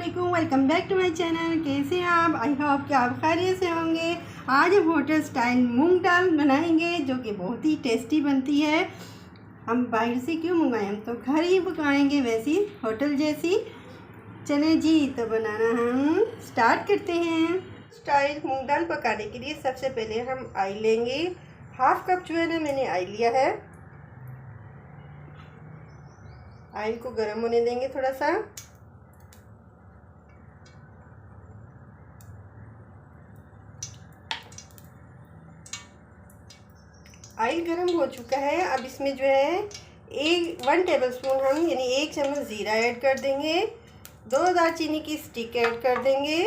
वालेकुम, welcome back to my channel. कैसे हैं आप? आई होप कि आप खैरियत से होंगे। आज हम होटल स्टाइल मूंग दाल बनाएंगे जो कि बहुत ही टेस्टी बनती है। हम बाहर से क्यों मंगाएं, हम तो घर ही पकाएंगे वैसी होटल जैसी। चलें जी, तो बनाना हम स्टार्ट करते हैं। स्टाइल मूंग दाल पकाने के लिए सबसे पहले हम ऑयल लेंगे। हाफ कप जो है ना मैंने ऑयल लिया है। ऑयल को गर्म होने देंगे थोड़ा सा। ऑयल गर्म हो चुका है। अब इसमें जो है 1 टेबलस्पून हम यानी 1 चम्मच ज़ीरा ऐड कर देंगे। 2 दालचीनी की स्टिक ऐड कर देंगे।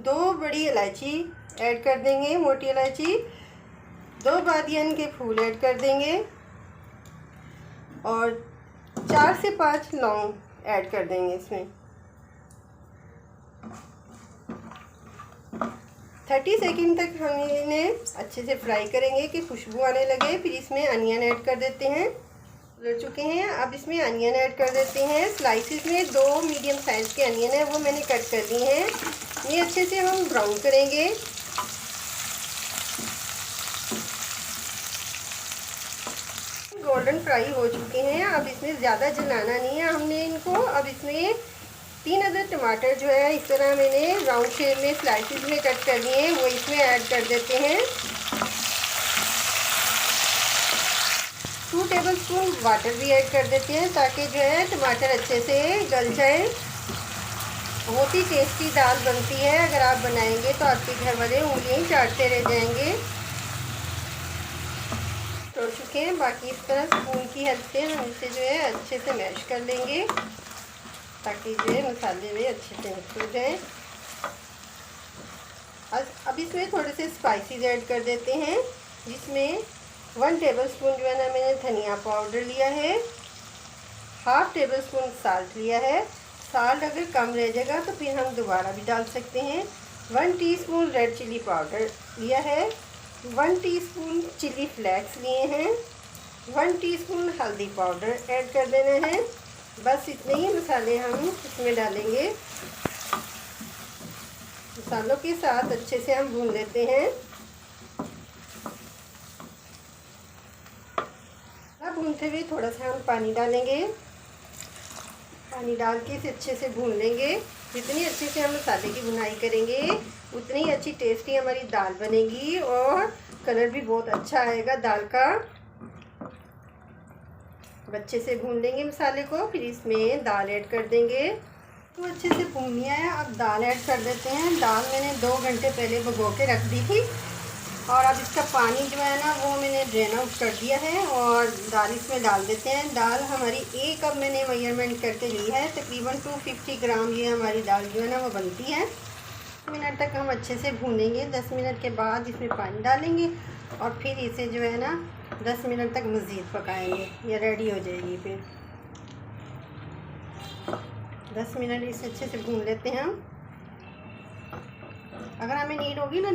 2 बड़ी इलायची ऐड कर देंगे, मोटी इलायची। 2 बादियान के फूल ऐड कर देंगे और 4 से 5 लौंग ऐड कर देंगे इसमें। 30 सेकंड तक हम इन्हें अच्छे से फ्राई करेंगे कि खुशबू आने लगे। फिर इसमें अनियन ऐड कर देते हैं। उलट चुके हैं, अब इसमें अनियन ऐड कर देते हैं। स्लाइसिस में 2 मीडियम साइज़ के अनियन है, वो मैंने कट कर दी हैं। ये अच्छे से हम ब्राउन करेंगे। गोल्डन फ्राई हो चुके हैं। अब इसमें ज़्यादा जलाना नहीं है हमने इनको। अब इसमें 3 अदर टमाटर जो है इस तरह मैंने राउंड शेप में स्लाइसिस में कट कर लिए हैं, वो इसमें ऐड कर देते हैं। 2 टेबलस्पून वाटर भी ऐड कर देते हैं ताकि जो है टमाटर अच्छे से गल जाए। बहुत ही टेस्टी दाल बनती है। अगर आप बनाएंगे तो आपके घर वाले उंगलियां ही चाटते रह जाएंगे। तोड़ चुके हैं। बाकी इस तरह स्पून की हेल्प से हम इसे जो है अच्छे से मैश कर लेंगे ताकि जो है मसाले में अच्छे से मिक्स हो जाए। अब इसमें थोड़े से स्पाइसेस ऐड कर देते हैं, जिसमें 1 टेबलस्पून जो है ना मैंने धनिया पाउडर लिया है। हाफ टेबलस्पून साल्ट लिया है। साल्ट अगर कम रह जाएगा तो फिर हम दोबारा भी डाल सकते हैं। 1 टीस्पून रेड चिली पाउडर लिया है। 1 टीस्पून चिली फ्लेक्स लिए हैं। 1 टीस्पून हल्दी पाउडर ऐड कर देना है। बस इतने ही मसाले हम इसमें डालेंगे। मसालों के साथ अच्छे से हम भून लेते हैं। अब भूनते हुए थोड़ा सा हम पानी डालेंगे। पानी डाल के इसे अच्छे से भून लेंगे। जितनी अच्छे से हम मसाले की भुनाई करेंगे उतनी ही अच्छी टेस्टी हमारी दाल बनेगी और कलर भी बहुत अच्छा आएगा दाल का। अच्छे से भून लेंगे मसाले को। फिर इसमें दाल ऐड कर देंगे। तो अच्छे से भून लिया है। अब दाल ऐड कर देते हैं। दाल मैंने 2 घंटे पहले भिगो के रख दी थी और अब इसका पानी जो है ना वो मैंने ड्रेन आउट कर दिया है और दाल इसमें डाल देते हैं। दाल हमारी 1 कप मैंने मेजरमेंट करके ली है। तकरीबन 250 ग्राम ये हमारी दाल जो है ना वो बनती है। 10 मिनट तक हम अच्छे से भूनेंगे। 10 मिनट के बाद इसमें पानी डालेंगे और फिर इसे जो है ना 10 मिनट तक मज़ीद पकाएंगे। ये रेडी हो जाएगी। फिर 10 मिनट इसे अच्छे से भून लेते हैं हम। अगर हमें नीड होगी ना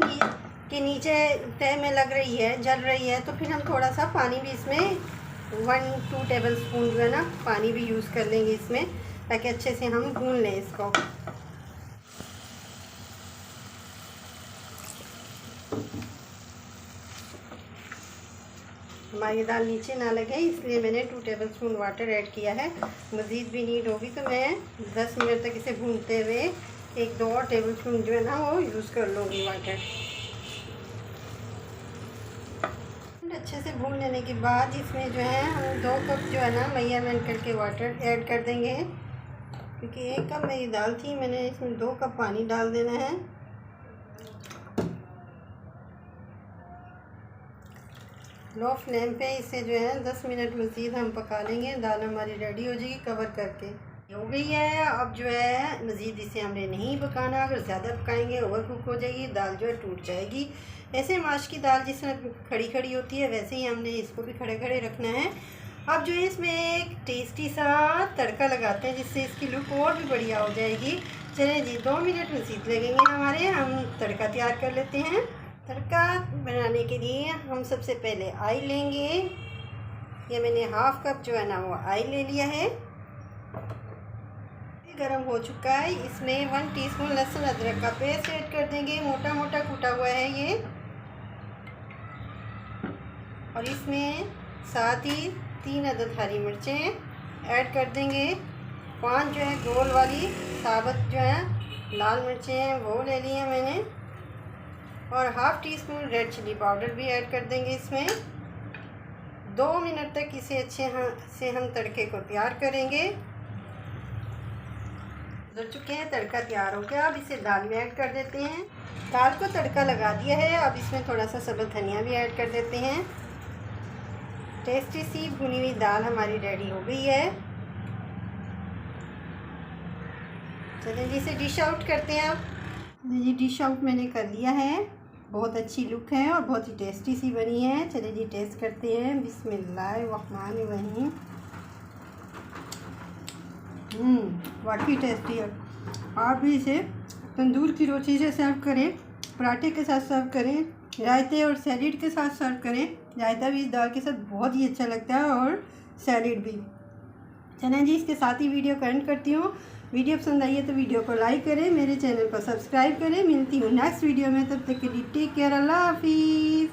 कि नीचे तह में लग रही है, जल रही है, तो फिर हम थोड़ा सा पानी भी इसमें 1-2 टेबलस्पून जो है ना पानी भी यूज़ कर लेंगे इसमें, ताकि अच्छे से हम भून लें इसको। हमारी दाल नीचे ना लगे इसलिए मैंने 2 टेबलस्पून वाटर ऐड किया है। मज़ीद भी नीड होगी तो मैं 10 मिनट तक इसे भूनते हुए 1-2 और टेबलस्पून जो है ना वो यूज़ कर लूँगी वाटर। अच्छे से भून लेने के बाद इसमें जो है हम 2 कप जो है ना मेजरमेंट करके वाटर ऐड कर देंगे। क्योंकि 1 कप मेरी दाल थी, मैंने इसमें 2 कप पानी डाल देना है। लो फ्लेम पे इसे जो है 10 मिनट मज़ीद हम पका लेंगे। दाल हमारी रेडी हो जाएगी कवर करके। हो गई है। अब जो है मज़ीद इसे हमने नहीं पकाना। अगर ज़्यादा पकाएंगे ओवर कुक हो जाएगी, दाल जो है टूट जाएगी। ऐसे माश की दाल जिस तरह खड़ी खड़ी होती है वैसे ही हमने इसको भी खड़े खड़े रखना है। अब जो है इसमें एक टेस्टी सा तड़का लगाते हैं जिससे इसकी लुक और भी बढ़िया हो जाएगी। चलें जी, 2 मिनट मज़ीद लगेंगे हमारे। हम तड़का तैयार कर लेते हैं। तड़का बनाने के लिए हम सबसे पहले ऑयल लेंगे। ये मैंने हाफ कप जो है ना वो ऑयल ले लिया है। गर्म हो चुका है। इसमें 1 टीस्पून लहसुन अदरक का पेस्ट ऐड कर देंगे, मोटा मोटा कूटा हुआ है ये। और इसमें साथ ही 3 अदद हरी मिर्चें ऐड कर देंगे। 5 जो है गोल वाली साबुत जो है लाल मिर्चें हैं वो ले ली हैं मैंने। और half teaspoon red chilli powder भी ऐड कर देंगे इसमें। 2 मिनट तक इसे अच्छे से हम तड़के को तैयार करेंगे। गुजर चुके हैं, तड़का तैयार हो गया। अब इसे दाल में ऐड कर देते हैं। दाल को तड़का लगा दिया है, अब इसमें थोड़ा सा सब्ज़ धनिया भी ऐड कर देते हैं। टेस्टी सी भुनी हुई दाल हमारी रेडी हो गई है। चलिए जी इसे डिश आउट करते हैं। अब जी डिश आउट मैंने कर लिया है। बहुत अच्छी लुक है और बहुत ही टेस्टी सी बनी है। चलिए जी टेस्ट करते हैं। बिस्मिल्लाहिर्रहमानिर्रहीम। वाकई टेस्टी है। आप भी इसे तंदूर की रोटी से सर्व करें, पराठे के साथ सर्व करें, रायते और सैलेड के साथ सर्व करें। रायता भी इस दाल के साथ बहुत ही अच्छा लगता है और सैलेड भी। चलें जी इसके साथ ही वीडियो को एंड करती हूँ। वीडियो पसंद आई है तो वीडियो को लाइक करें, मेरे चैनल को सब्सक्राइब करें। मिलती हूँ नेक्स्ट वीडियो में, तब तक के लिए टेक केयर, अल्लाह हाफिज़।